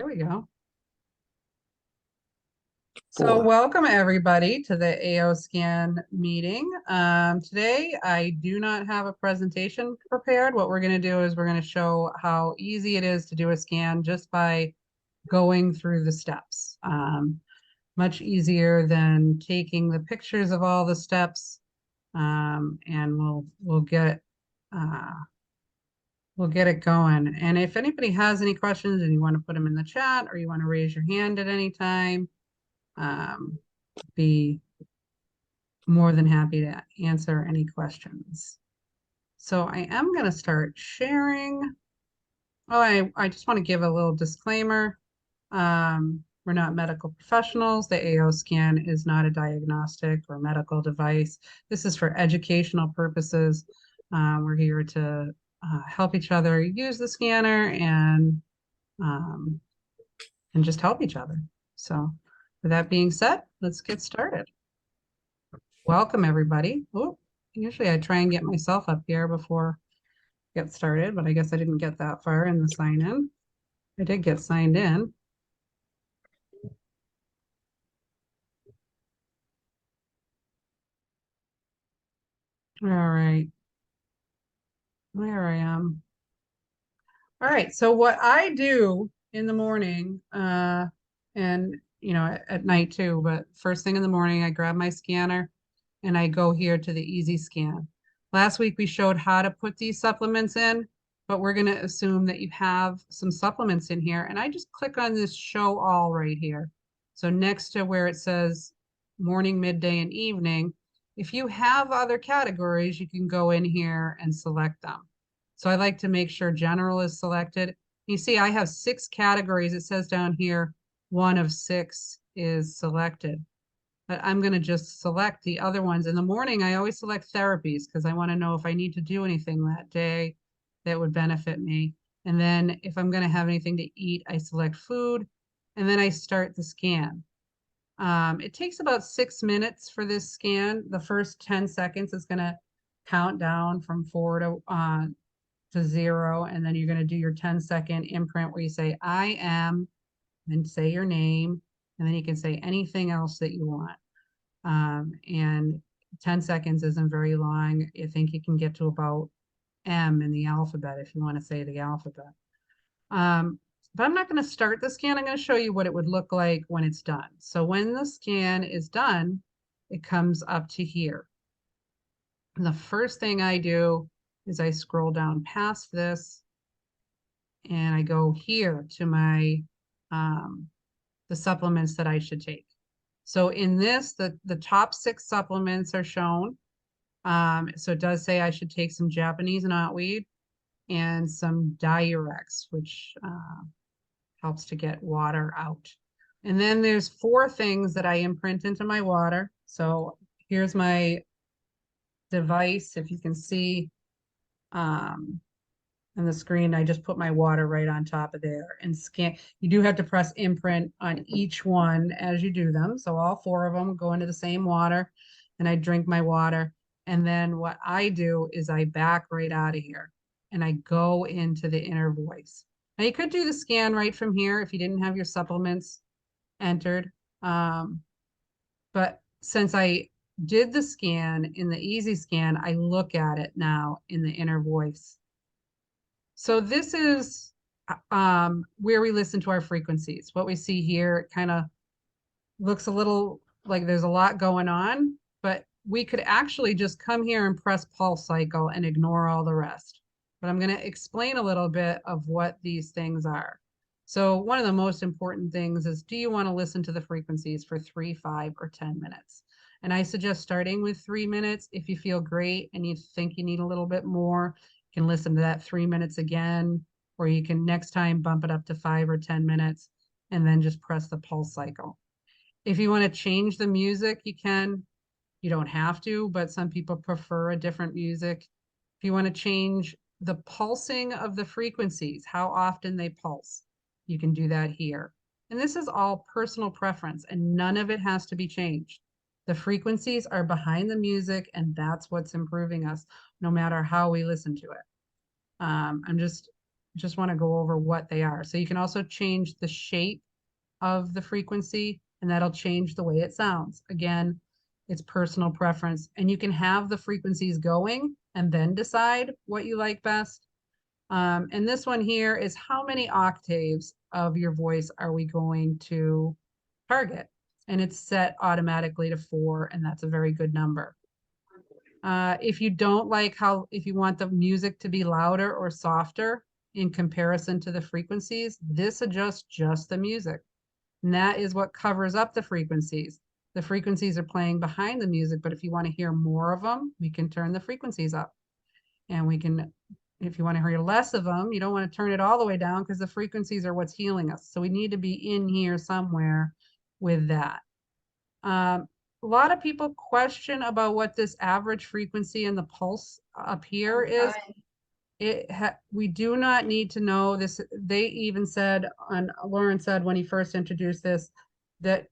There we go. So welcome everybody to the AO Scan meeting. Today I do not have a presentation prepared. What we're going to do is we're going to show how easy it is to do a scan just by going through the steps. Much easier than taking the pictures of all the steps, and uh, we'll get it going. And if anybody has any questions and you want to put them in the chat or you want to raise your hand at any time, be more than happy to answer any questions. So I am going to start sharing. Oh, I just want to give a little disclaimer. We're not medical professionals. The AO scan is not a diagnostic or medical device. This is for educational purposes. We're here to help each other use the scanner um, and just help each other. So with that being said, let's get started. Welcome, everybody. Oh, usually I try and get myself up here before I get started, but I guess I didn't get that far in the sign in. I did get signed in. All right. There I am. All right. So what I do in the morning, and at night too, but first thing in the morning, I grab my scanner and I go here to the Easy Scan. Last week we showed how to put these supplements in, but we're going to assume that you have some supplements in here. And I just click on this show all right here. So next to where it says morning, midday, and evening, if you have other categories, you can go in here and select them. So I like to make sure general is selected. You see, I have 6 categories. It says down here, 1 of 6 is selected. But I'm going to just select the other ones. In the morning, I always select therapies because I want to know if I need to do anything that day that would benefit me. And then if I'm going to have anything to eat, I select food, and then I start the scan. It takes about 6 minutes for this scan. The first 10 seconds is going to count down from 4 to 0, and then you're going to do your 10-second imprint where you say, I am, and say your name, and then you can say anything else that you want. And 10 seconds isn't very long. I think you can get to about M in the alphabet if you want to say the alphabet. But I'm not going to start the scan. I'm going to show you what it would look like when it's done. So when the scan is done, it comes up to here. And the first thing I do is I scroll down past this and I go here to my the supplements that I should take. So in this, the top 6 supplements are shown. So it does say I should take some Japanese knotweed and some diurex, which helps to get water out. And then there's 4 things that I imprint into my water. So here's my device. If you can see on the screen, I just put my water right on top of there and scan. You do have to press imprint on each one as you do them. So all 4 of them go into the same water and I drink my water. And then what I do is I back right out of here and I go into the inner voice. Now you could do the scan right from here if you didn't have your supplements entered. But since I did the scan in the Easy Scan, I look at it now in the inner voice. So this is where we listen to our frequencies. What we see here kind of looks a little like there's a lot going on, but we could actually just come here and press pulse cycle and ignore all the rest. But I'm going to explain a little bit of what these things are. So one of the most important things is, do you want to listen to the frequencies for 3, 5, or 10 minutes? And I suggest starting with 3 minutes. If you feel great and you think you need a little bit more, you can listen to that 3 minutes again, or you can next time bump it up to 5 or 10 minutes and then just press the pulse cycle. If you want to change the music, you can. You don't have to, but some people prefer a different music. If you want to change the pulsing of the frequencies, how often they pulse, you can do that here. And this is all personal preference and none of it has to be changed. The frequencies are behind the music and that's what's improving us no matter how we listen to it. I'm just just want to go over what they are. So you can also change the shape of the frequency, and that'll change the way it sounds. Again, it's personal preference, and you can have the frequencies going and then decide what you like best. And this one here is how many octaves of your voice are we going to target? And it's set automatically to 4, and that's a very good number. If you don't like if you want the music to be louder or softer in comparison to the frequencies, this adjusts just the music. And that is what covers up the frequencies. The frequencies are playing behind the music, but if you want to hear more of them, we can turn the frequencies up. And we can, if you want to hear less of them, you don't want to turn it all the way down because the frequencies are what's healing us. So we need to be in here somewhere with that. A lot of people question about what this average frequency and the pulse up here is. We do not need to know this. They even said, Lauren said when he first introduced this, that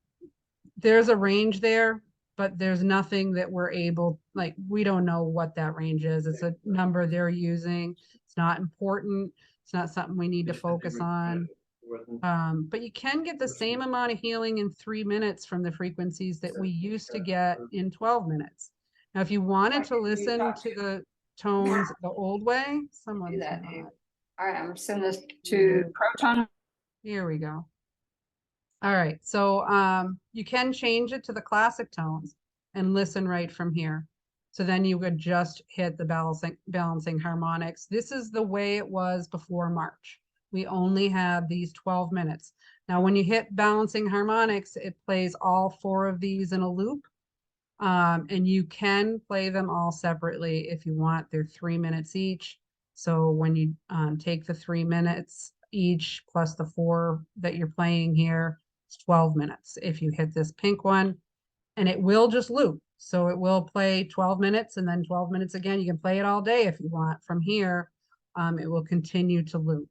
there's a range there, but there's nothing that we're able, like, we don't know what that range is. It's a number they're using. It's not important. It's not something we need to focus on. But you can get the same amount of healing in 3 minutes from the frequencies that we used to get in 12 minutes. Now, if you wanted to listen to the tones the old way, someone's not. All right, I'm gonna send this to Proton. Here we go. All right, so you can change it to the classic tones and listen right from here. So then you would just hit the balancing harmonics. This is the way it was before March. We only had these 12 minutes. Now, when you hit balancing harmonics, it plays all 4 of these in a loop. And you can play them all separately if you want. They're 3 minutes each. So when you take the 3 minutes each plus the 4 that you're playing here, it's 12 minutes if you hit this pink one, and it will just loop. So it will play 12 minutes and then 12 minutes again. You can play it all day if you want. From here, it will continue to loop.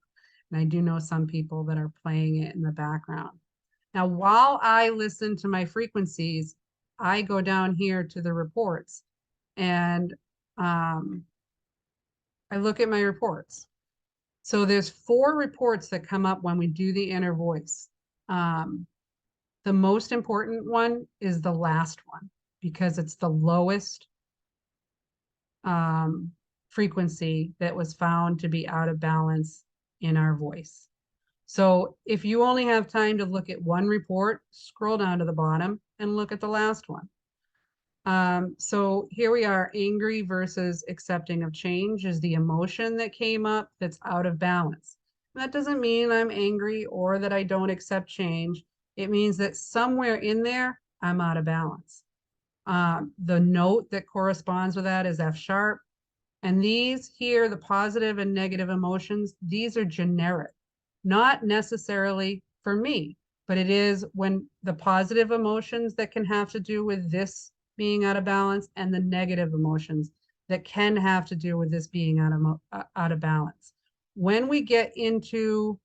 And I do know some people that are playing it in the background. Now, while I listen to my frequencies, I go down here to the reports and I look at my reports. So there's 4 reports that come up when we do the inner voice. The most important one is the last one because it's the lowest frequency that was found to be out of balance in our voice. So if you only have time to look at one report, scroll down to the bottom and look at the last one. So here we are, angry versus accepting of change is the emotion that came up that's out of balance. And that doesn't mean I'm angry or that I don't accept change. It means that somewhere in there, I'm out of balance. The note that corresponds with that is F sharp. And these here, the positive and negative emotions, these are generic, not necessarily for me, but it is when the positive emotions that can have to do with this being out of balance and the negative emotions that can have to do with this being out of balance. When we get into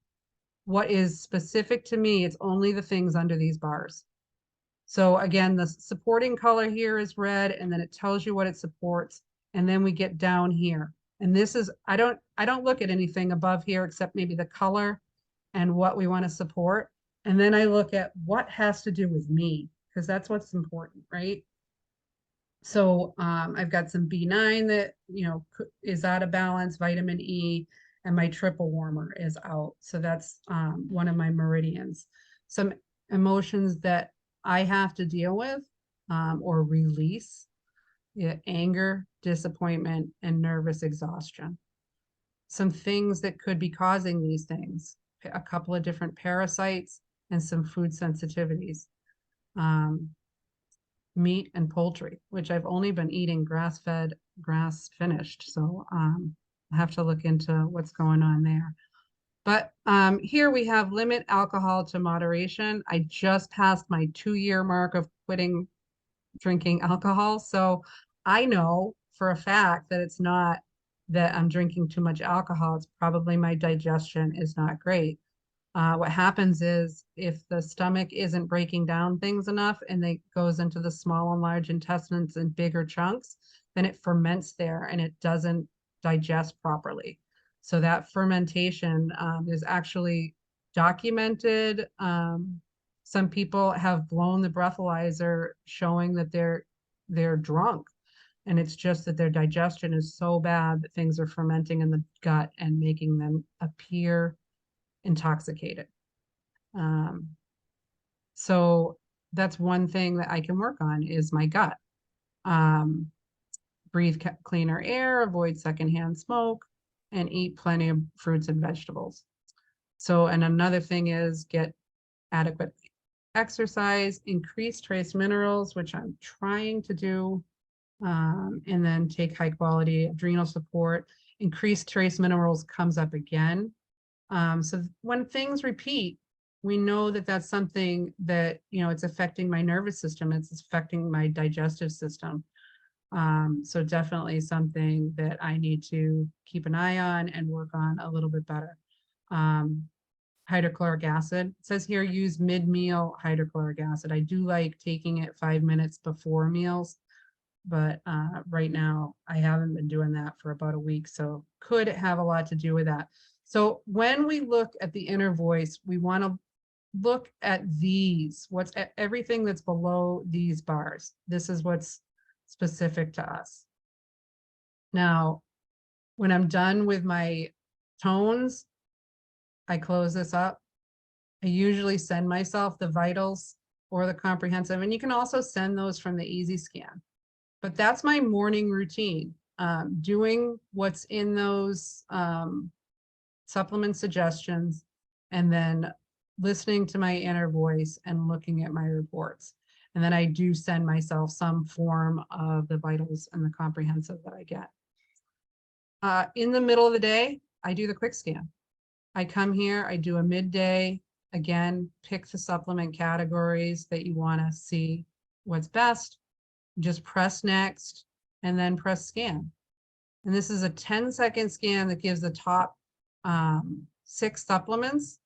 what is specific to me, it's only the things under these bars. So again, the supporting color here is red, and then it tells you what it supports. And then we get down here. And this is, I don't look at anything above here except maybe the color and what we want to support. And then I look at what has to do with me, because that's what's important, right? So I've got some B9 that, is out of balance, vitamin E, and my triple warmer is out. So that's one of my meridians. Some emotions that I have to deal with or release, anger, disappointment, and nervous exhaustion. Some things that could be causing these things, a couple of different parasites and some food sensitivities. Meat and poultry, which I've only been eating grass-fed, grass-finished. So I have to look into what's going on there. But here we have limit alcohol to moderation. I just passed my 2-year mark of quitting drinking alcohol. So I know for a fact that it's not that I'm drinking too much alcohol. It's probably my digestion is not great. What happens is if the stomach isn't breaking down things enough and it goes into the small and large intestines in bigger chunks, then it ferments there and it doesn't digest properly. So that fermentation is actually documented. Some people have blown the breathalyzer, showing that they're drunk, and it's just that their digestion is so bad that things are fermenting in the gut and making them appear intoxicated. So that's one thing that I can work on is my gut. Breathe cleaner air, avoid secondhand smoke, and eat plenty of fruits and vegetables. So, and another thing is get adequate exercise, increase trace minerals, which I'm trying to do, and then take high quality adrenal support. Increased trace minerals comes up again. So when things repeat, we know that that's something that, it's affecting my nervous system. It's affecting my digestive system. So definitely something that I need to keep an eye on and work on a little bit better. Hydrochloric acid, it says here, use mid-meal hydrochloric acid. I do like taking it 5 minutes before meals, but right now I haven't been doing that for about a week. So could have a lot to do with that. So when we look at the inner voice, we want to look at these, what's everything that's below these bars. This is what's specific to us. Now, when I'm done with my tones, I close this up. I usually send myself the vitals or the comprehensive, and you can also send those from the Easy Scan. But that's my morning routine, doing what's in those supplement suggestions, and then listening to my inner voice and looking at my reports. And then I do send myself some form of the vitals and the comprehensive that I get. In the middle of the day, I do the quick scan. I come here, I do a midday, again, pick the supplement categories that you want to see what's best, just press next, and then press scan. And this is a 10-second scan that gives the top 6 supplements.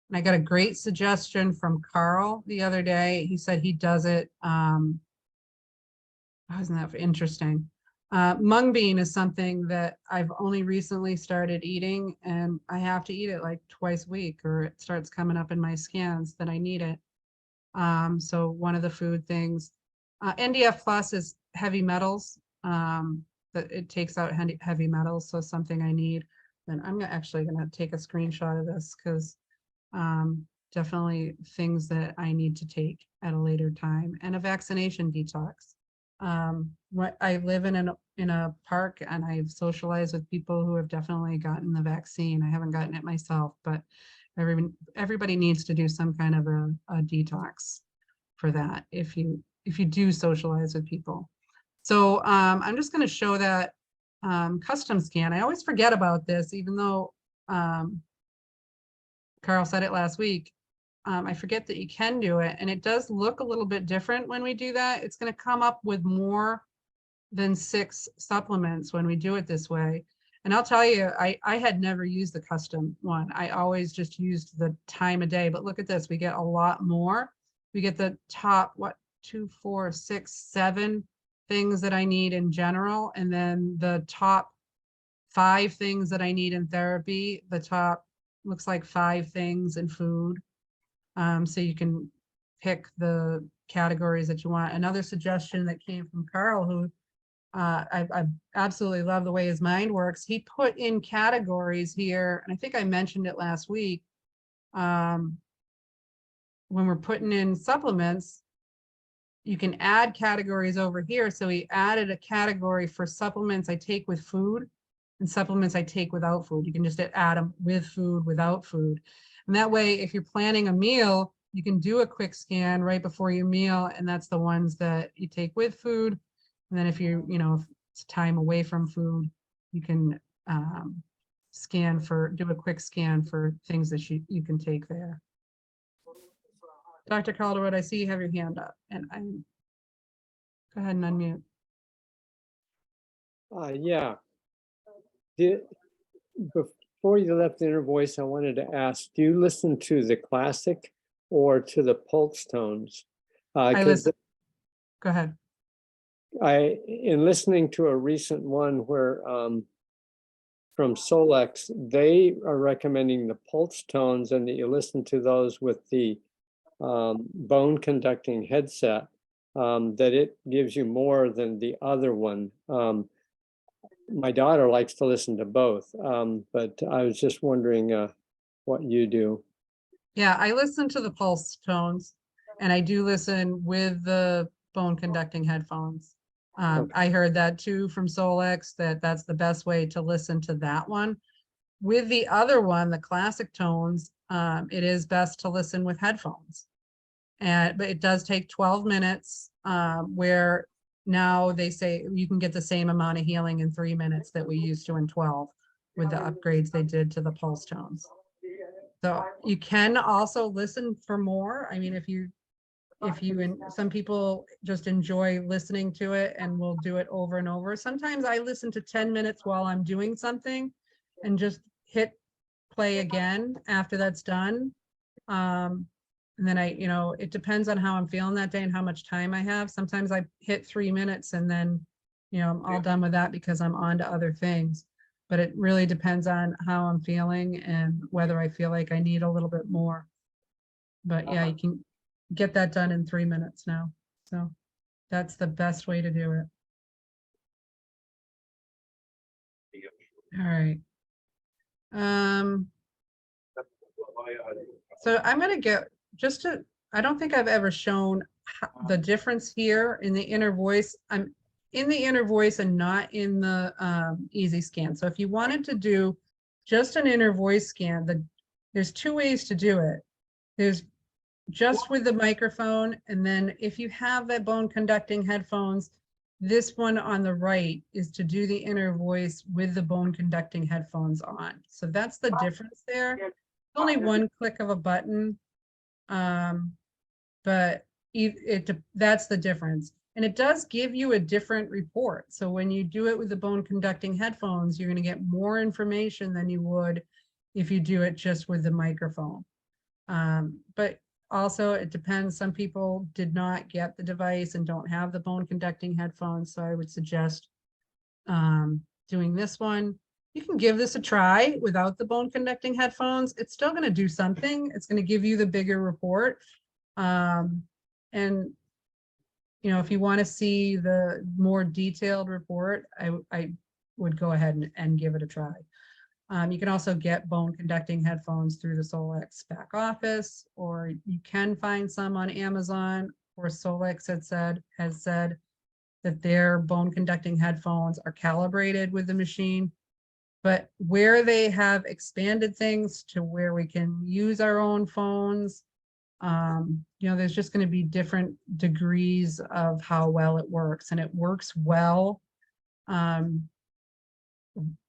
And I got a great suggestion from Carl the other day. He said he does it. Isn't that interesting? Mung bean is something that I've only recently started eating, and I have to eat it like twice a week, or it starts coming up in my scans that I need it. So one of the food things, NDF plus is heavy metals, that it takes out heavy metals. So something I need. And I'm actually going to take a screenshot of this, because definitely things that I need to take at a later time. And a vaccination detox. I live in a park, and I've socialized with people who have definitely gotten the vaccine. I haven't gotten it myself, but everybody needs to do some kind of a detox for that if you do socialize with people. So I'm just going to show that custom scan. I always forget about this, even though Carl said it last week. I forget that you can do it, and it does look a little bit different when we do that. It's going to come up with more than 6 supplements when we do it this way. And I'll tell you, I had never used the custom one. I always just used the time of day, but look at this, we get a lot more. We get the top, 2, 4, 6, 7 things that I need in general, and then the top 5 things that I need in therapy, the top looks like 5 things in food. So you can pick the categories that you want. Another suggestion that came from Carl, who I absolutely love the way his mind works. He put in categories here, and I think I mentioned it last week. When we're putting in supplements, you can add categories over here. So he added a category for supplements I take with food and supplements I take without food. You can just add them with food, without food. And that way, if you're planning a meal, you can do a quick scan right before your meal, and that's the ones that you take with food. And then if if it's time away from food, you can do a quick scan for things that you can take there. Dr. Calderwood, I see you have your hand up, and go ahead and unmute. Yeah. Before you left the inner voice, I wanted to ask, do you listen to the classic or to the pulse tones? I listen. Go ahead. In listening to a recent one where from Solex, they are recommending the pulse tones and that you listen to those with the bone conducting headset, that it gives you more than the other one. My daughter likes to listen to both, but I was just wondering what you do. Yeah, I listen to the pulse tones and I do listen with the bone conducting headphones. Okay. I heard that too from Solex, that that's the best way to listen to that one. With the other one, the classic tones, it is best to listen with headphones. But it does take 12 minutes, where now they say you can get the same amount of healing in 3 minutes that we used to in 12 with the upgrades they did to the pulse tones. So you can also listen for more. I mean, some people just enjoy listening to it and will do it over and over. Sometimes I listen to 10 minutes while I'm doing something and just hit play again after that's done. And then it depends on how I'm feeling that day and how much time I have. Sometimes I hit 3 minutes and then, I'm all done with that because I'm on to other things. But it really depends on how I'm feeling and whether I feel like I need a little bit more. But yeah, you can get that done in 3 minutes now. So that's the best way to do it. All right. So I'm going to get I don't think I've ever shown the difference here in the inner voice. I'm in the inner voice and not in the easy scan. So if you wanted to do just an inner voice scan, there's 2 ways to do it. There's just with the microphone, and then if you have that bone conducting headphones, this one on the right is to do the inner voice with the bone conducting headphones on. So that's the difference there. Only one click of a button, but that's the difference. And it does give you a different report. So when you do it with the bone conducting headphones, you're going to get more information than you would if you do it just with the microphone. But also it depends. Some people did not get the device and don't have the bone conducting headphones. So I would suggest doing this one. You can give this a try without the bone conducting headphones. It's still going to do something. It's going to give you the bigger report. And if you want to see the more detailed report, I would go ahead and give it a try. You can also get bone conducting headphones through the Solex back office, or you can find some on Amazon, or Solex has said that their bone conducting headphones are calibrated with the machine. But where they have expanded things to where we can use our own phones, there's just going to be different degrees of how well it works, and it works well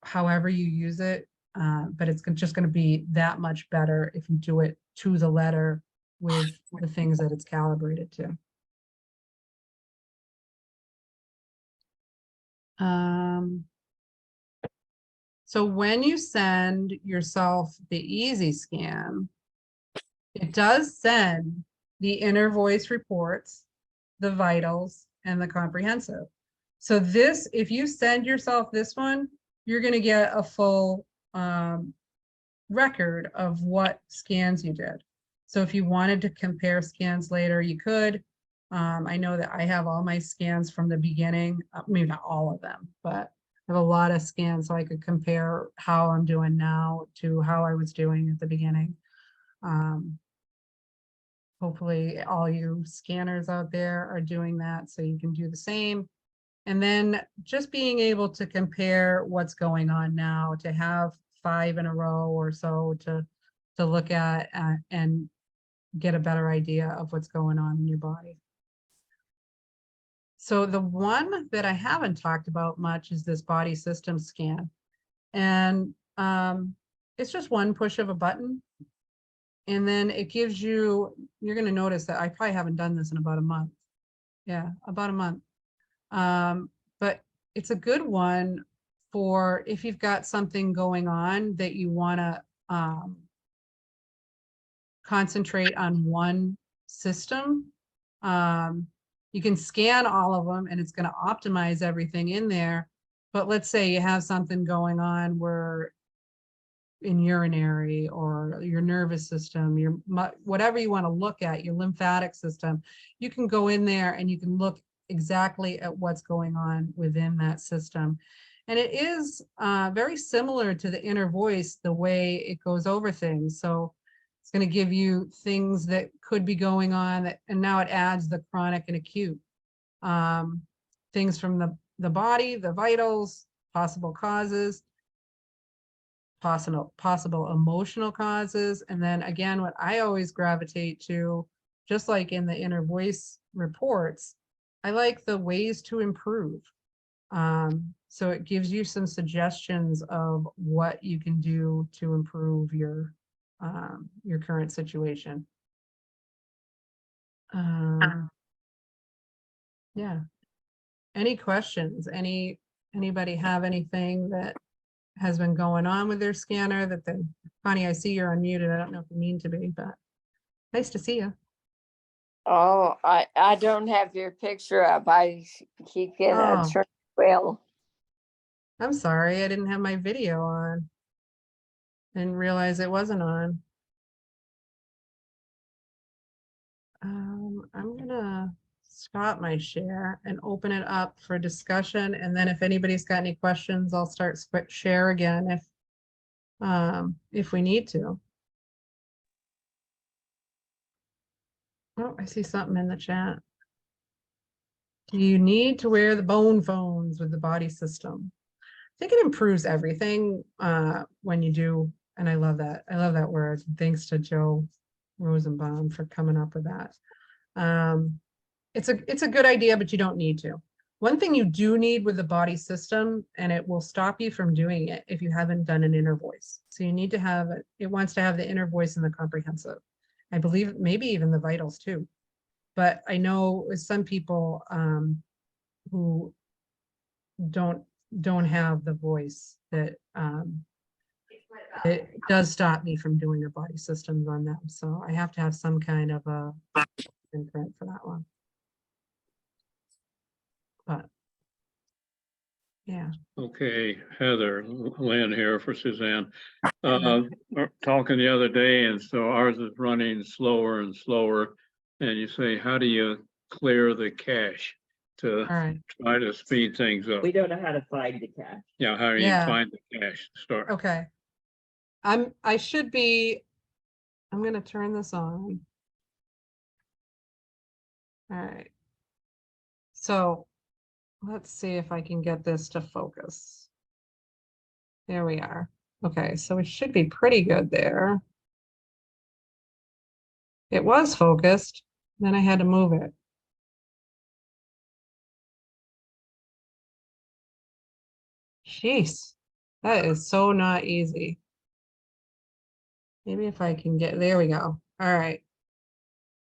however you use it. But it's just going to be that much better if you do it to the letter with the things that it's calibrated to. So when you send yourself the easy scan, it does send the inner voice reports, the vitals, and the comprehensive. So if you send yourself this one, you're going to get a full record of what scans you did. So if you wanted to compare scans later, you could. I know that I have all my scans from the beginning, maybe not all of them, but I have a lot of scans, so I could compare how I'm doing now to how I was doing at the beginning. Hopefully all you scanners out there are doing that, so you can do the same. And then just being able to compare what's going on now, to have 5 in a row or so to look at and get a better idea of what's going on in your body. So the one that I haven't talked about much is this body system scan. And it's just one push of a button. And then it gives you're going to notice that I probably haven't done this in about a month. Yeah, about a month. But it's a good one for if you've got something going on that you want to concentrate on one system. You can scan all of them and it's going to optimize everything in there. But let's say you have something going on where in urinary or your nervous system, whatever you want to look at, your lymphatic system, you can go in there and you can look exactly at what's going on within that system. And it is very similar to the inner voice, the way it goes over things. So it's going to give you things that could be going on that, and now it adds the chronic and acute things from the body, the vitals, possible causes, possible emotional causes. And then again, what I always gravitate to, just like in the inner voice reports, I like the ways to improve. So it gives you some suggestions of what you can do to improve your current situation. Yeah. Any questions? Anybody have anything that has been going on with their scanner that they, Connie, I see you're unmuted. I don't know if you mean to be, but nice to see you. Oh, I don't have your picture up. I keep getting a Oh. turn wheel. I'm sorry, I didn't have my video on. Didn't realize it wasn't on. I'm gonna stop my share and open it up for discussion. And then if anybody's got any questions, I'll start share again if we need to. Oh, I see something in the chat. Do you need to wear the bone phones with the body system? I think it improves everything when you do, and I love that. I love that word. Thanks to Joe Rosenbaum for coming up with that. It's a good idea, but you don't need to. One thing you do need with the body system, and it will stop you from doing it if you haven't done an inner voice. So you need to have it wants to have the inner voice and the comprehensive. I believe maybe even the vitals too. But I know with some people who don't have the voice, that it does stop me from doing the body systems on them. So I have to have some kind of a imprint for that one. But yeah. Okay, Heather, Lynn here for Suzanne. We're talking the other day, and so ours is running slower and slower. And you say, how do you clear the cache to All right. try to speed things up? We don't know how to find the cache. Yeah, how do you Yeah. find the cache to start? Okay. I'm gonna turn this on. All right. So let's see if I can get this to focus. There we are. Okay, so it should be pretty good there. It was focused, then I had to move it. Jeez, that is so not easy. Maybe if I can get, there we go. All right.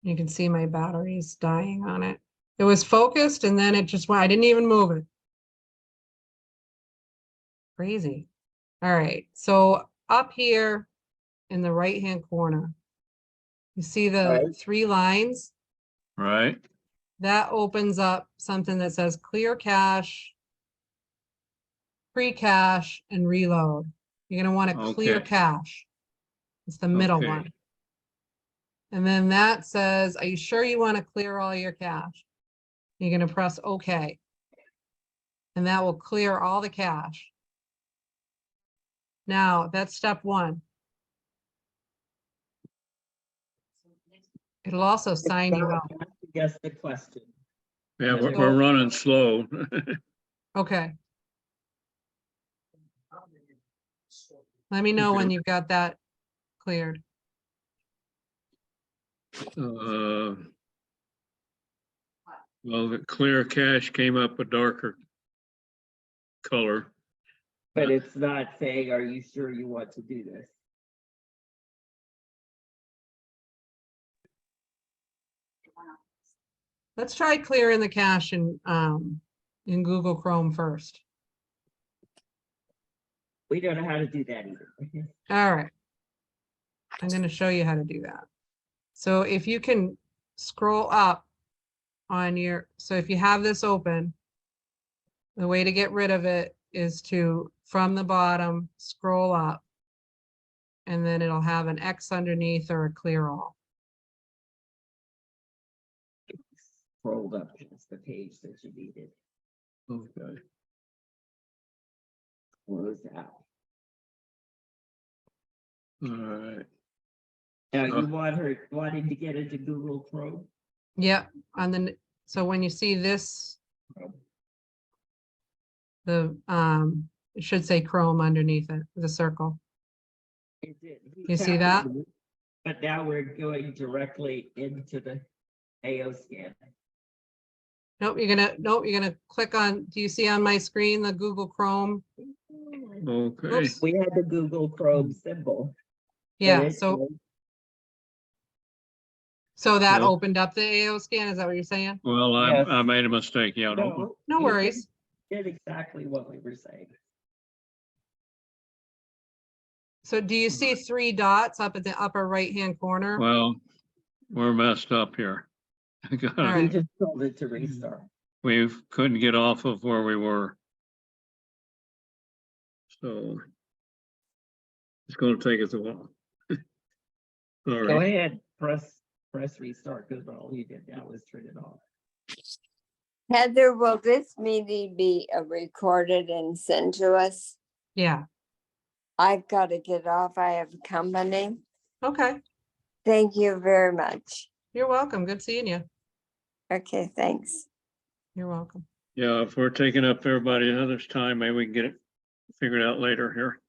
You can see my battery's dying on it. It was focused and then it just went, I didn't even move it. Crazy. All right, so up here in the right-hand corner, you see the Right. 3 lines? Right, That opens up something that says clear cache, pre-cache, and reload. You're gonna want to clear Okay. cache. It's the middle Okay. one. And then that says, are you sure you want to clear all your cache? You're gonna press OK. And that will clear all the cache. Now, that's step 1. It'll also sign you out. Guess the question. yeah, we're So- running slow. Okay. Let me know when Okay. you've got that cleared. Well, the clear cache came up a darker color. But it's not saying, are you sure you want to do this? Let's try clearing the cache in Google Chrome first. We don't know how to do that either. All right. I'm going to show you how to do that. So if you can scroll up on your, so if you have this open, the way to get rid of it is to, from the bottom, scroll up. And then it'll have an X underneath or a clear all. Scrolled up past the page that you needed. Okay. Close out. All right. Now Uh, you wanting to get into Google Chrome? Yep, and then, so when you see this, it should say Chrome underneath it, the circle. It did. You see that? But now we're going directly into the AO scan. Nope, you're gonna click on, do you see on my screen, the Google Chrome? Okay. Oops. We had the Google Chrome symbol. but Yeah, it so, was- so that Well- opened up the AO scan, is that what you're saying? Well, Yes. I made a mistake. Yeah, no, No you worries. Did exactly what we were saying. So do you see 3 dots up at the upper right-hand corner? well, we're messed up here. All We right. just told it to restart. We couldn't get off of where we were. So it's gonna take us a while. All Go right. ahead, press restart, because all you did now was turn it off. Heather, will this meeting be recorded and sent to us? Yeah, I've got to get off. I have company. okay. Thank you very much. You're welcome. Good seeing you. Okay, thanks. You're welcome. Yeah, if we're taking up everybody other's time, maybe we can get it figured out later here.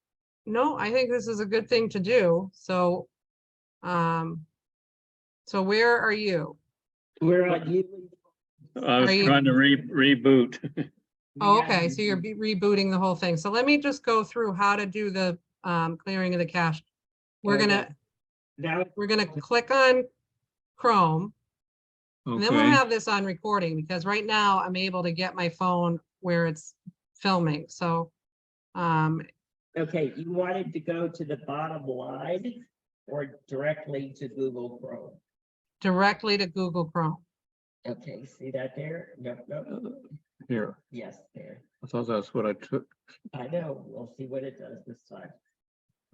No, I think this is a good thing to do. So, so where are you? We're on you. I was Are you- trying to reboot. Oh, okay, so you're rebooting the whole thing. So let me just go through how to do the clearing of the cache. We're Okay. gonna Now, click on Chrome, and then we'll Okay, have this on recording, because right now I'm able to get my phone where it's filming, so. okay, you wanted to go to the bottom line or directly to Google Chrome? Directly to Google Chrome. Okay, see that there? Nope, nope. here. Yes, there. I thought that's what I took. I know. We'll see what it does this time.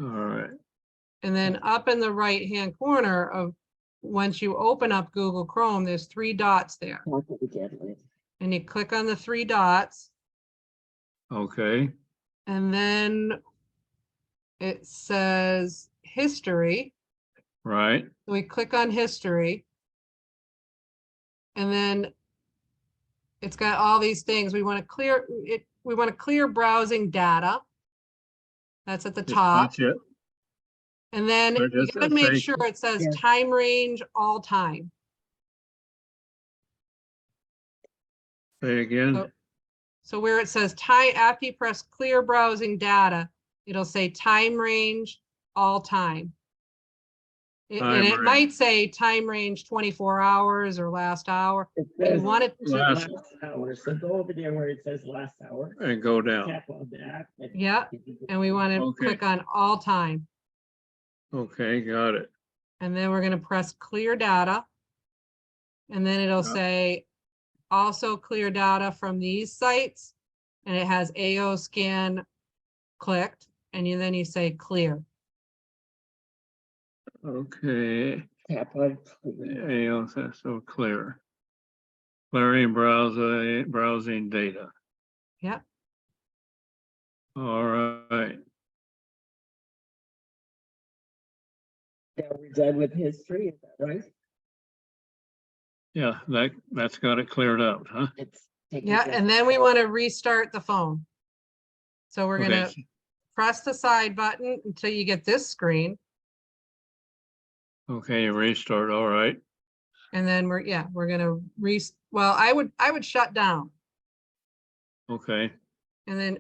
All right. And then up in the right-hand corner of, once you open up Google Chrome, there's 3 dots there. Talk it again, Liz. And you click on the 3 dots, Okay, and then it says history. right. So we click on history. And then it's got all these things. We want to clear it. We want to clear browsing data. That's at the top. That's it. And then Or you does gotta it make say- sure it says Yeah. time range, all time. Say again. Oh. So where it says time, after you press clear browsing data, it'll say time range, all time. And Time it range. might say time range 24 hours or last hour. It You says want it to, Last- last hour, so go over there where it says last hour. And go down. Tap on that. yeah, and we want to Okay. click on all time. Okay, got it. And then we're gonna press clear data. And then it'll Yeah. say also clear data from these sites. And it has AO scan clicked, and then you say clear. Okay. Tap on clear. AOS, so clear. Clearing browsing data. Yep. All right. Now we're done with history, is that right? Yeah, that's got it cleared up, huh? It's taking Yeah, just- and then we want to restart the phone. So we're gonna Okay, press the side button until you get this screen. okay, restart, all right. And then we're gonna well, I would shut down Okay, and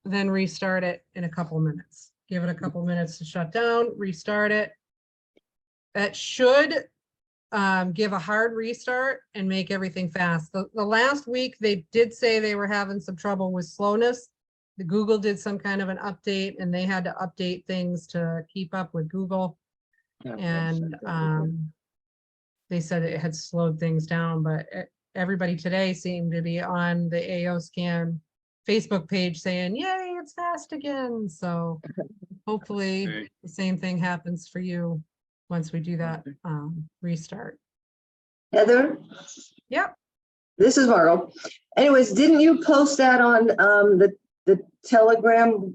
then restart it in a couple minutes. Give it a couple minutes to shut down, restart it. That should give a hard restart and make everything fast. The last week, they did say they were having some trouble with slowness. The Google did some kind of an update and they had to update things to keep up with Google. Tap on And shut down. they said it had slowed things down, but everybody today seemed to be on the AO scan Facebook page saying, yay, it's fast again. So hopefully Okay. the same thing happens for you once we do that Okay. restart. Heather, Yep, this is Margot. Anyways, didn't you post that on the Telegram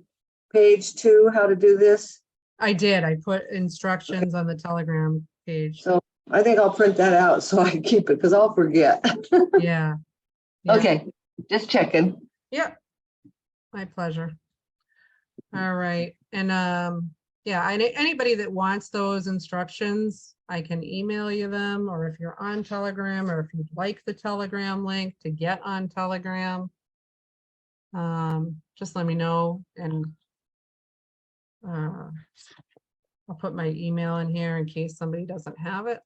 page too, how to do this? I did. I put instructions on the Telegram page. So I think I'll print that out so I can keep it because I'll forget. Yeah. Yeah. Okay, just checking. Yep. My pleasure. All right. And yeah, anybody that wants those instructions, I can email you them, or if you're on Telegram, or if you'd like the Telegram link to get on Telegram, just let me know, and I'll put my email in here in case somebody doesn't have it.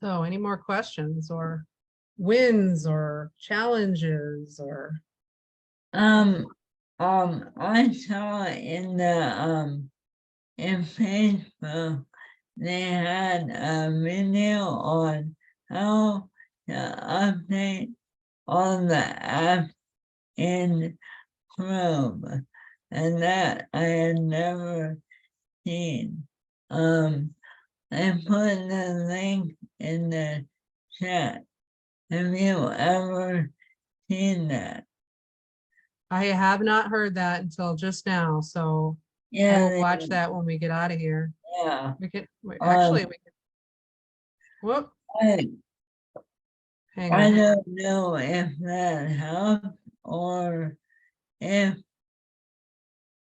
So any more questions or wins or challenges or? I saw in the, in Facebook, they had a video on how to update all the apps in Chrome, and that I had never seen. I put the link in the chat. Have you ever seen that? I have not heard that until just now, so Yeah, we'll watch that when we get out of here. yeah. We could, actually, we could. Whoop, I, hang I on. don't know if that helps or if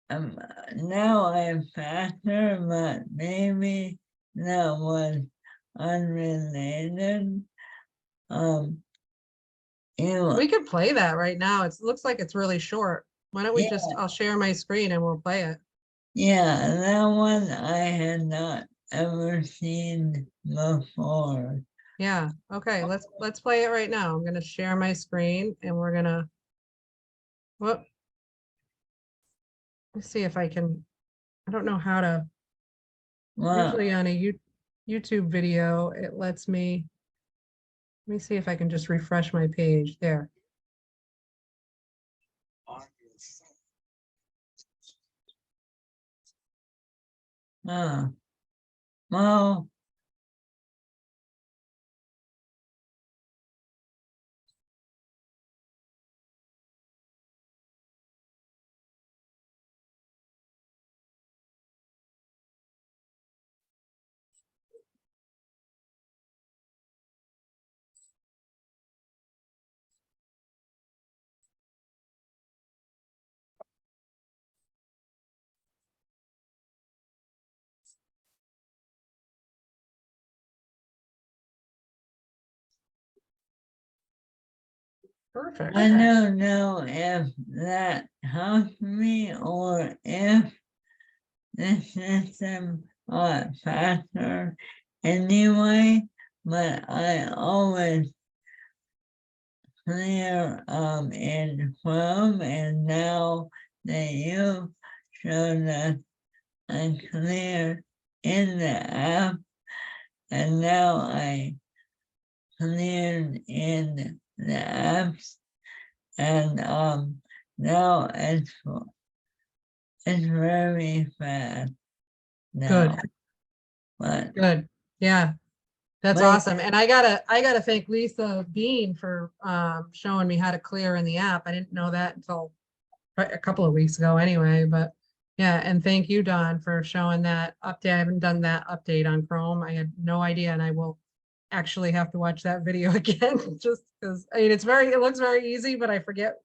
now I'm faster, but maybe that was unrelated. You, We could play that right now. It looks like it's really short. Why don't we just, I'll share my screen and we'll play it. yeah, that one I had not ever seen before. Yeah, okay, let's play it right now. I'm gonna share my screen and we're gonna, whoop. Let's see if I can, I don't know how to, Well, usually on a YouTube video, it lets me, let me see if I can just refresh my page there. well, Perfect. I don't know if that helps me or if the system got faster anyway, but I always clear in Chrome, and now that you showed us I clear in the app, and now I cleared in the apps, and now it's very fast now. Good. But Good. Yeah. That's But- awesome. And I gotta thank Lisa Bean for showing me how to clear in the app. I didn't know that until a couple of weeks ago anyway, but yeah, and thank you, Don, for showing that update. I haven't done that update on Chrome. I had no idea, and I will actually have to watch that video again just because I mean it looks very easy, but I forget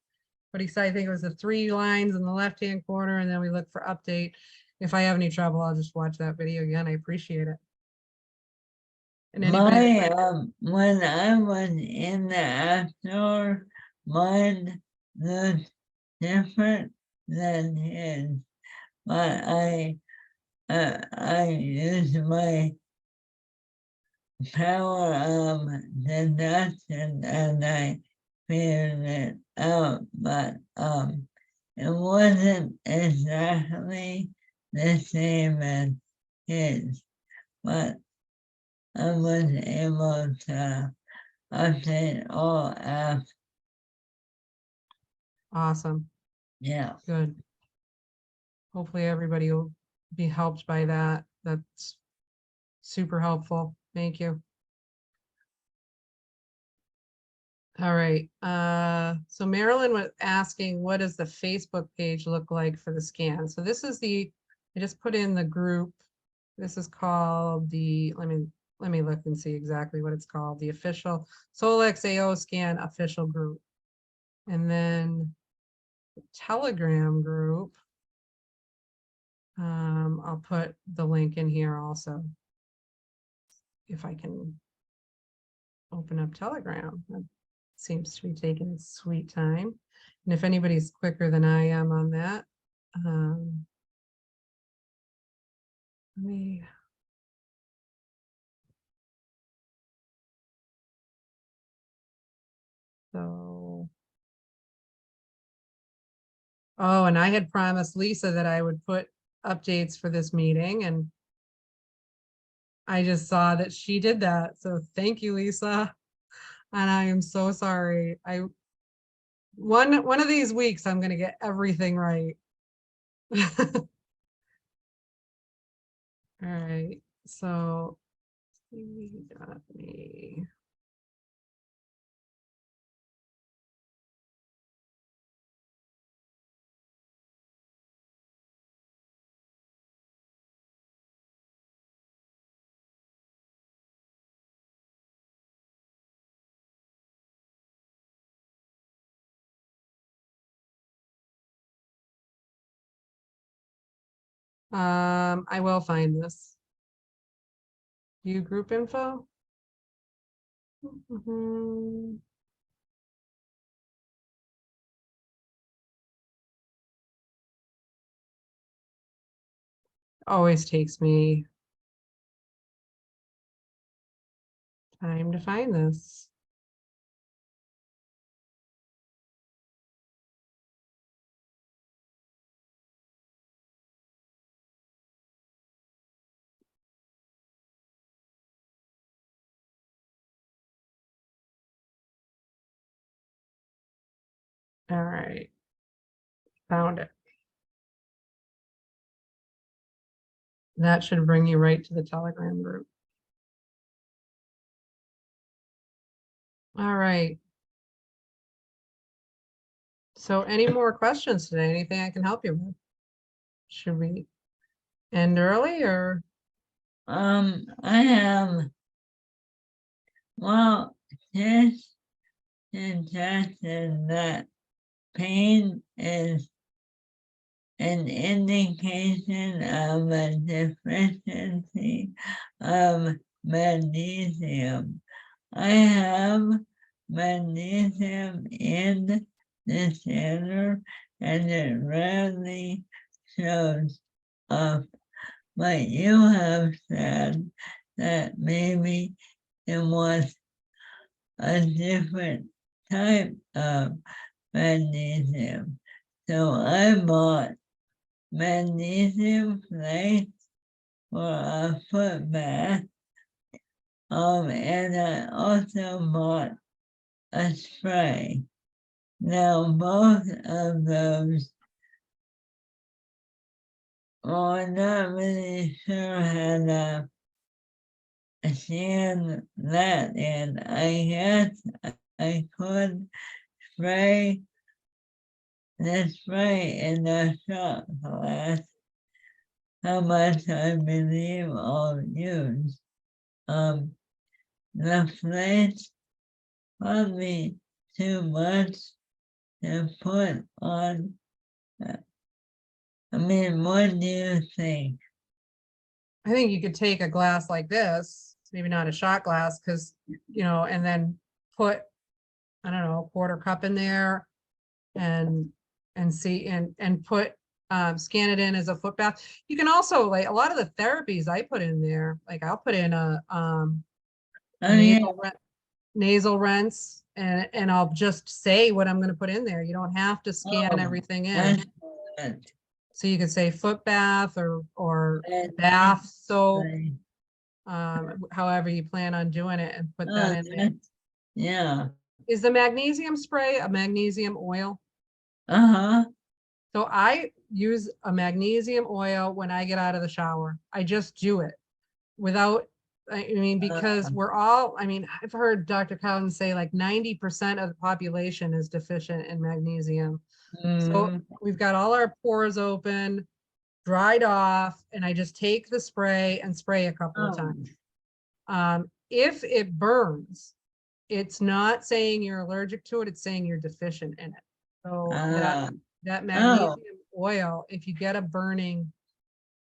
what he said. I think it was the 3 lines in the left-hand corner, and then we look for update. If I have any trouble, I'll just watch that video again. I appreciate it. And anybody when I was in the app store, mine looked different than his. But I used my power deduction and I figured it out, but it wasn't exactly the same as his. But I was able to update all apps. Awesome, Yeah, good. Hopefully everybody will be helped by that. That's super helpful. Thank you. All right, so Marilyn was asking, what does the Facebook page look like for the scan? So this is I just put in the group. This is called let me look and see exactly what it's called. The official Solex AO Scan official group. And then the Telegram group. I'll put the link in here also. If I can open up Telegram. That seems to be taking its sweet time. And if anybody's quicker than I am on that, let me. So. Oh, and I had promised Lisa that I would put updates for this meeting, and I just saw that she did that. So thank you, Lisa. And I am so sorry. One of these weeks I'm gonna get everything right. All right, so you got me. I will find this. View group info. Mhm. Always takes me time to find this. All right, found it. That should bring you right to the Telegram group. All right. So any more questions today? Anything I can help you with? Should we end early or? I have, well, this suggested that pain is an indication of a deficiency of magnesium. I have magnesium in the center and it rarely shows up. But you have said that maybe it was a different type of magnesium. So I bought magnesium flakes for a foot bath. And I also bought a spray. Now both of those, I'm not really sure how to scan that in. I guess I could spray the spray in the shot glass. How much I believe I'll use. The flakes probably too much to put on. I mean, what do you think? I think you could take a glass like this, maybe not a shot glass, because, and then put, I don't know, a quarter cup in there and see, and put, scan it in as a foot bath. You can also, like, a lot of the therapies I put in there, like I'll put in a, Oh, yeah, nasal rinse and I'll just say what I'm gonna put in there. You don't have to scan Oh, everything in. that's good. So you could say foot bath or That's bath soap. right. however you plan on doing it and put that in there. Yeah, Is the magnesium spray a magnesium oil? uh-huh, So I use a magnesium oil when I get out of the shower. I just do it without, I mean, because we're all, I mean, I've heard Dr. Cowden say like 90% of the population is deficient in magnesium. So mm, we've got all our pores open, dried off, and I just take the spray and spray a couple of Oh. times. If it burns, it's not saying you're allergic to it, it's saying you're deficient in it. So that oh, magnesium oil, if you get a burning,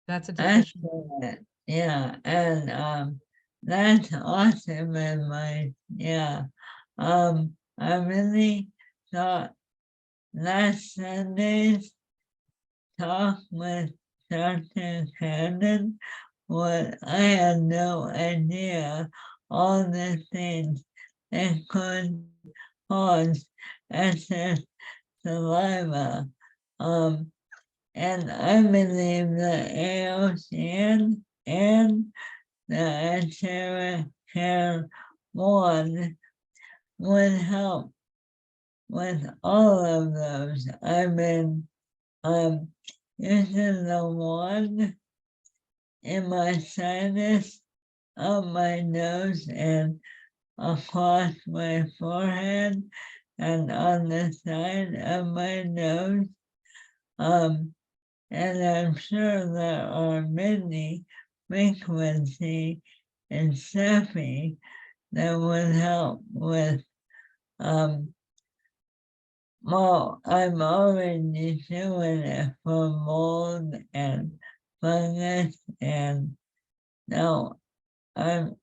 that's a I deficient. saw it, yeah, and, that's awesome advice, yeah. I really thought last Sunday's talk with Dr. Cannon, what I had no idea all the things that could cause excess saliva. And I believe the AOCN and the Enteric Care One would help with all of those. I've been using the one in my sinus, up my nose and across my forehead and on the side of my nose. And I'm sure there are many frequency and Steffi that would help with, well, I'm already doing it for mold and fungus, and now I'm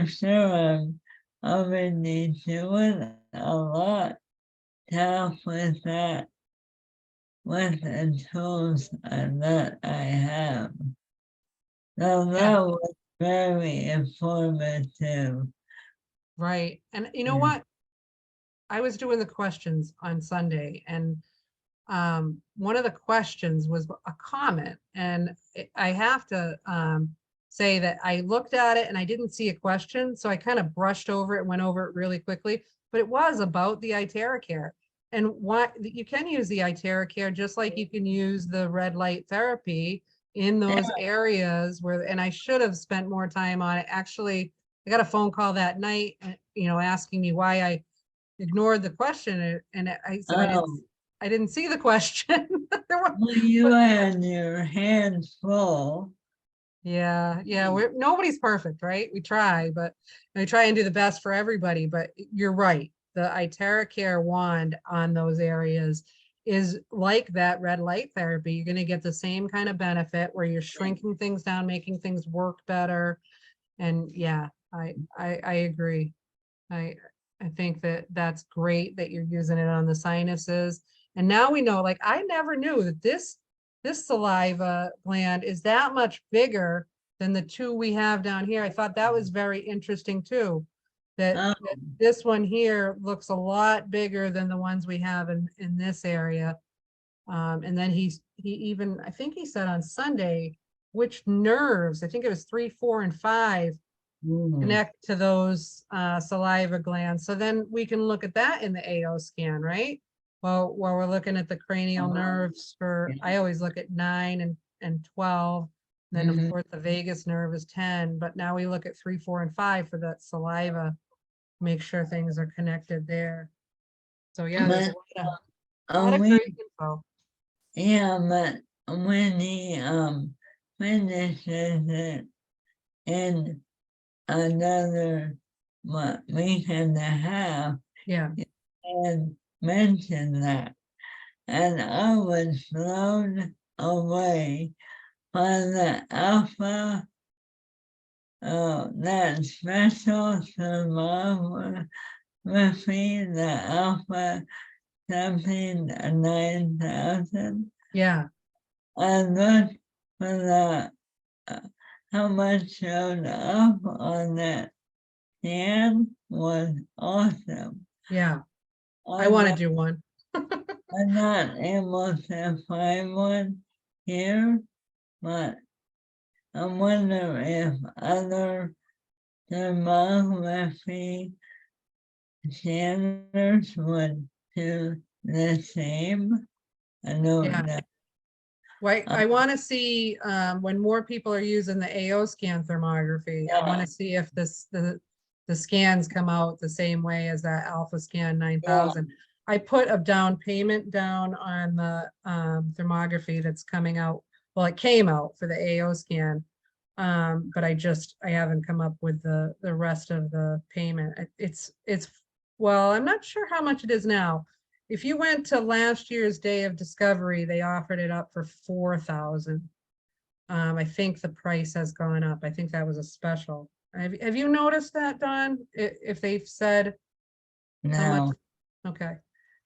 sure I'm already doing a lot to help with that with the tools that I have. So that was very informative. Right. And you know Yeah. what? I was doing the questions on Sunday, and one of the questions was a comment, and I have to say that I looked at it and I didn't see a question, so I kind of brushed over it, went over it really quickly, but it was about the Iteracare and why you can use the Iteracare just like you can use the red light therapy in those areas where, and I should have spent more time on it. Actually, I got a phone call that night, asking me why I ignored the question, and I said Oh, I didn't see the question. There were- well, you had your hands full. yeah, nobody's perfect, right? We try, but we try and do the best for everybody. But you're right. The Iteracare wand on those areas is like that red light therapy. You're going to get the same kind of benefit where you're shrinking things down, making things work better. And yeah, I agree. I I think that that's great that you're using it on the sinuses. And now we know, like, I never knew that this saliva gland is that much bigger than the two we have down here. I thought that was very interesting too. That Oh, this one here looks a lot bigger than the ones we have in this area. And then he even, I think he said on Sunday, which nerves, I think it was 3, 4, and 5 mm, connect to those saliva glands. So then we can look at that in the AO scan, right? Well, while we're looking at the cranial nerves for, yeah. I always look at 9 and 12. Then of Mhm. course the vagus nerve is 10, but now we look at 3, 4, and 5 for that saliva, make sure things are connected there. So yeah, there's But a lot of we, great info. yeah, but when he finishes it in another week and a half, Yeah, and mentioned that, and I was blown away by the alpha, that special survivor machine, the alpha something 9,000. yeah, I looked for the how much showed up on that scan was awesome. yeah. I I'm want to not, do one. I'm not able to find one here, but I wonder if other thermography standards would do the same. I don't Yeah. know. Why, I want to see, when more people are using the AO scan thermography, I want Yeah. to see if the scans come out the same way as that Alpha Scan 9000. I put a down payment down on the, thermography that's coming out. Well, it came out for the AO scan. But I haven't come up with the rest of the payment. It's, well, I'm not sure how much it is now. If you went to last year's Day of Discovery, they offered it up for 4,000. I think the price has gone up. I think that was a special. Have you noticed that, Don? If they've said how No, much? Okay,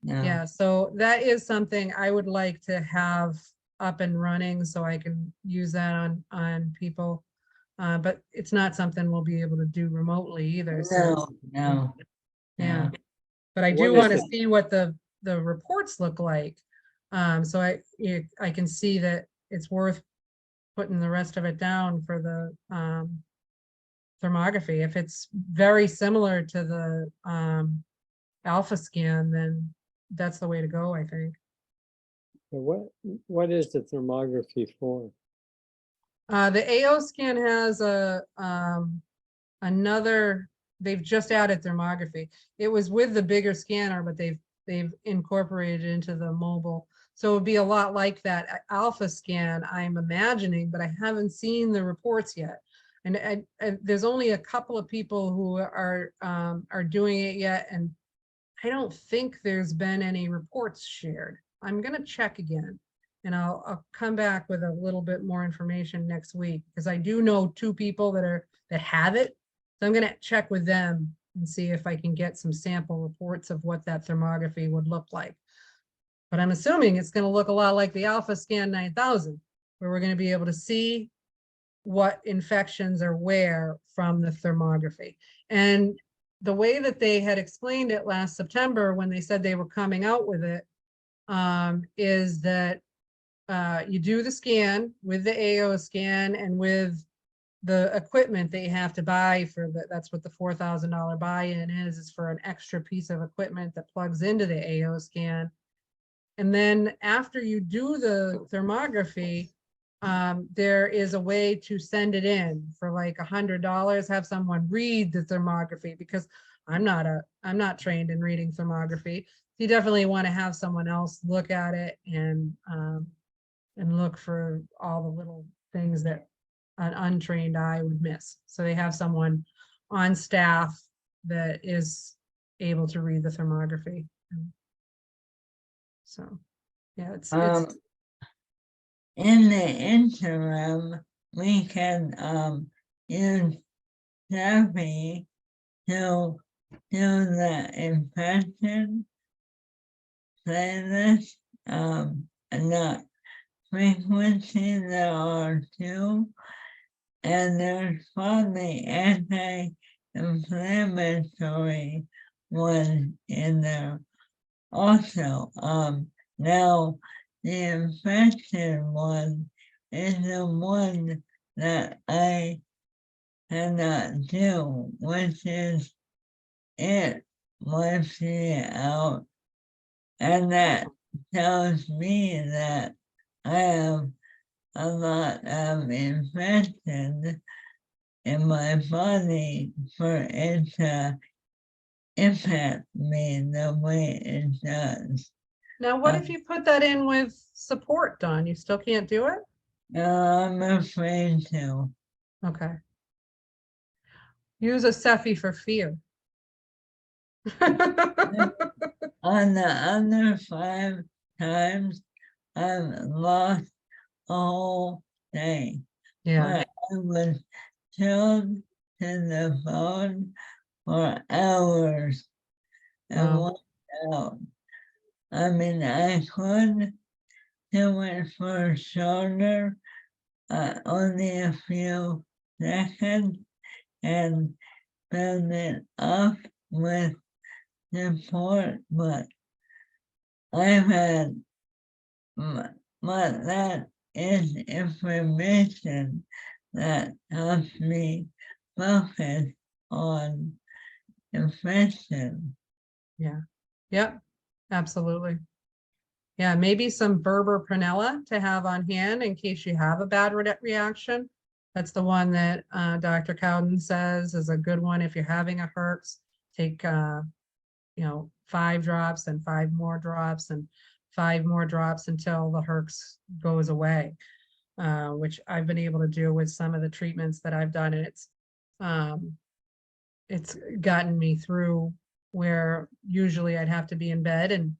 no. yeah, so that is something I would like to have up and running so I can use that on people. But it's not something we'll be able to do remotely either, so, No. yeah. No. But I What do is want to it? see what the reports look like. So I can see that it's worth putting the rest of it down for the thermography. If it's very similar to the Alpha Scan, then that's the way to go, I think. What is the thermography for? The AO scan has another, they've just added thermography. It was with the bigger scanner, but they've incorporated it into the mobile. So it'd be a lot like that Alpha Scan, I'm imagining, but I haven't seen the reports yet. And there's only a couple of people who are doing it yet, and I don't think there's been any reports shared. I'm gonna check again. And I'll come back with a little bit more information next week, because I do know 2 people that have it. So I'm gonna check with them and see if I can get some sample reports of what that thermography would look like. But I'm assuming it's gonna look a lot like the Alpha Scan 9000, where we're gonna be able to see what infections are where from the thermography. And the way that they had explained it last September, when they said they were coming out with it, is that you do the scan with the AO scan and with the equipment that you have to buy for that's what the $4,000 buy-in is for an extra piece of equipment that plugs into the AO scan. And then after you do the thermography, there is a way to send it in for like $100, have someone read the thermography, because I'm not trained in reading thermography. You definitely want to have someone else look at it and look for all the little things that an untrained eye would miss. So they have someone on staff that is able to read the thermography. So, yeah, it's In the interim, we can use therapy to do the infection playlist, and the frequency there are 2, and there's probably anti-inflammatory one in there also. Now the infection one is the one that I cannot do, which is it wipes me out, and that tells me that I have a lot of infection in my body for it to impact me the way it does. now what if you put that in with support, Don? You still can't do it? I'm afraid to. Okay. Use a Cepheid for fear. On the other 5 times, I've lost a whole day. Yeah, I was tuned to the phone for hours and wow. walked out. I mean, I could do it for shoulder, only a few seconds, and build it up with support, but I've had, but that is information that helps me focus on infection. Yep, absolutely. Yeah, maybe some Berber Prunella to have on hand in case you have a bad reaction. That's the one that Dr. Cowden says is a good one if you're having a herx. Take 5 drops and 5 more drops and 5 more drops until the herx goes away, which I've been able to do with some of the treatments that I've done, and it's gotten me through where usually I'd have to be in bed, and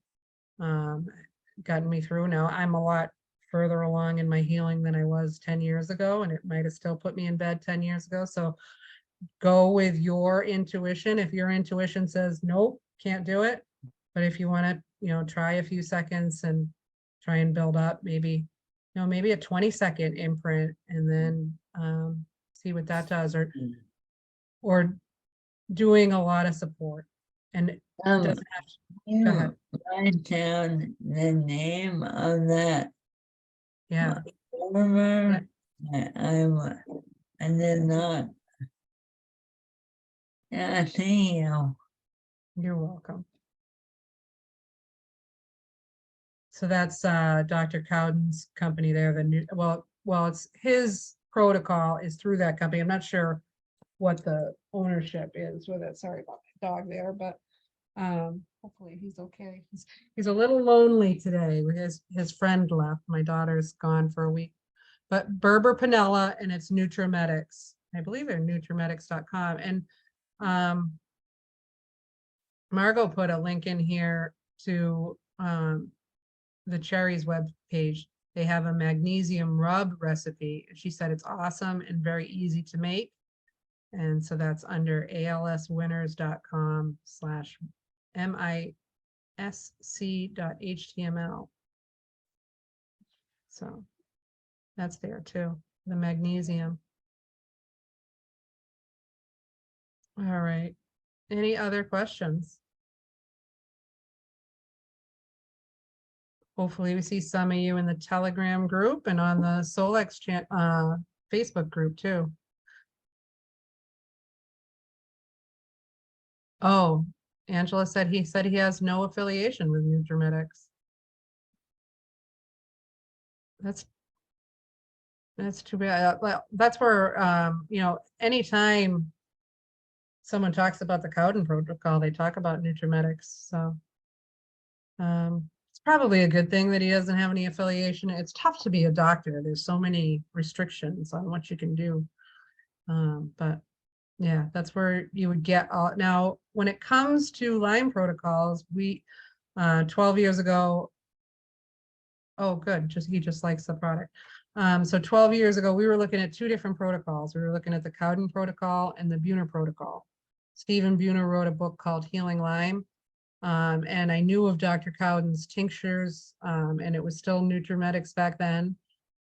gotten me through. Now I'm a lot further along in my healing than I was 10 years ago, and it might have still put me in bed 10 years ago. So go with your intuition. If your intuition says, nope, can't do it. But if you want to, try a few seconds and try and build up, maybe a 20-second imprint, and then see what that does, or doing a lot of support. And it doesn't have to, go ahead. Write down the name of that Yeah, server. I did not. Yeah, thank you. you're welcome. So that's Dr. Cowden's company there. The new, well, it's his protocol is through that company. I'm not sure what the ownership is with it. Sorry about my dog there, but hopefully he's okay. He's a little lonely today. His friend left. My daughter's gone for a week. But Berber Prunella, and it's NutraMedics. I believe they're NutraMedics.com. And Margot put a link in here to the Cherries web page. They have a magnesium rub recipe. She said it's awesome and very easy to make. And so that's under alswinners.com/misc.html. So that's there too, the magnesium. All right. Any other questions? Hopefully we see some of you in the Telegram group and on the Solex Facebook group too. Oh, Angela said he has no affiliation with NutraMedics. That's too bad. Well, that's where anytime someone talks about the Cowden protocol, they talk about NutraMedics. So it's probably a good thing that he doesn't have any affiliation. It's tough to be a doctor. There's so many restrictions on what you can do. But yeah, that's where you would get all. Now, when it comes to Lyme protocols, we 12 years ago. Oh, good. He just likes the product. So 12 years ago, we were looking at 2 different protocols. We were looking at the Cowden protocol and the Buhner protocol. Stephen Buhner wrote a book called Healing Lyme. And I knew of Dr. Cowden's tinctures, and it was still NutraMedics back then.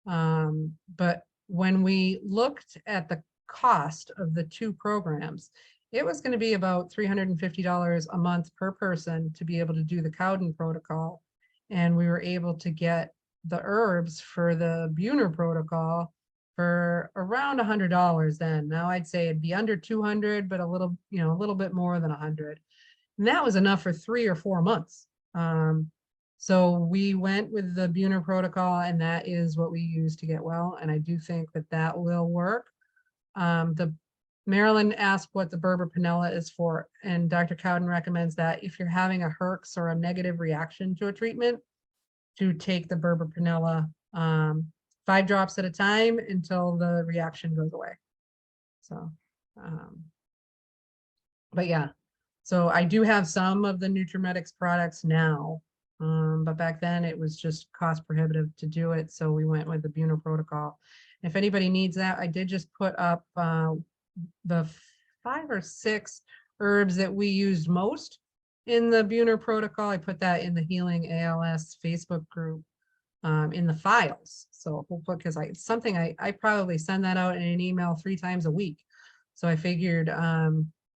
But when we looked at the cost of the 2 programs, it was going to be about $350 a month per person to be able to do the Cowden protocol. And we were able to get the herbs for the Buhner protocol for around $100 then. Now I'd say it'd be under 200, but a little bit more than 100. And that was enough for 3 or 4 months. So we went with the Buhner protocol, and that is what we use to get well. And I do think that will work. The Marilyn asked what the Berber Prunella is for, and Dr. Cowden recommends that if you're having a herx or a negative reaction to a treatment, to take the Berber Prunella 5 drops at a time until the reaction goes away. So, but yeah, so I do have some of the NutraMedics products now, but back then it was just cost prohibitive to do it. So we went with the Buhner protocol. If anybody needs that, I did just put up the 5 or 6 herbs that we used most in the Buhner protocol. I put that in the Healing ALS Facebook group in the files. So hopefully, because I probably send that out in an email 3 times a week. So I figured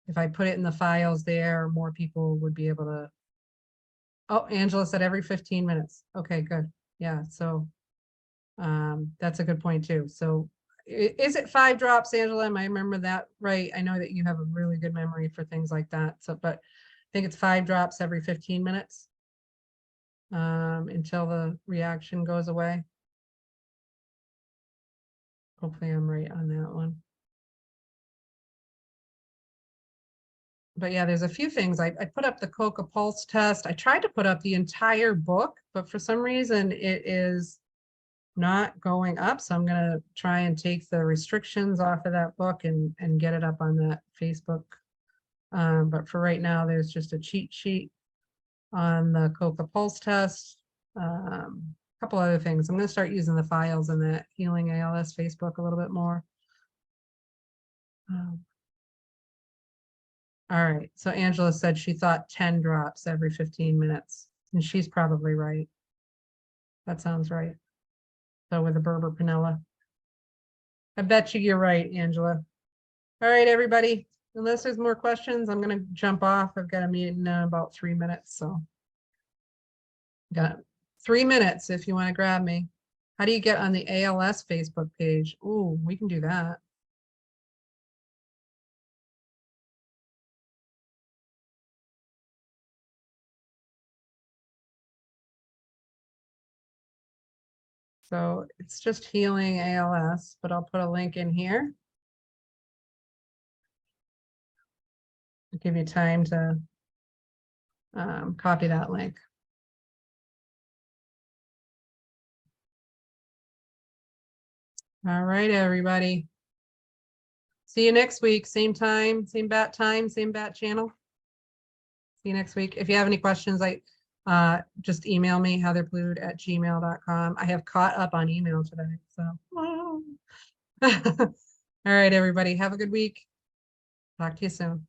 if I put it in the files there, more people would be able to. Oh, Angela said every 15 minutes. Okay, good. Yeah, so that's a good point too. So is it 5 drops, Angela? Am I remember that right? I know that you have a really good memory for things like that. So, but I think it's 5 drops every 15 minutes until the reaction goes away. Hopefully I'm right on that one. But yeah, there's a few things. I put up the Coca Pulse test. I tried to put up the entire book, but for some reason it is not going up. So I'm gonna try and take the restrictions off of that book and get it up on that Facebook. But for right now, there's just a cheat sheet on the Coca Pulse test. A couple other things. I'm gonna start using the files in that Healing ALS Facebook a little bit more. All right, so Angela said she thought 10 drops every 15 minutes, and she's probably right. That sounds right. So with the Berber Panella. I bet you're right, Angela. All right, everybody, unless there's more questions, I'm gonna jump off. I've got a meeting in about 3 minutes, so. Got 3 minutes if you want to grab me. How do you get on the ALS Facebook page? Ooh, we can do that. So it's just Healing ALS, but I'll put a link in here. Give you time to copy that link. All right, everybody. See you next week, same time, same bat time, same bat channel. See you next week. If you have any questions, just email me, heatherplude@gmail.com. I have caught up on email today, so. All right, everybody, have a good week. Talk to you soon.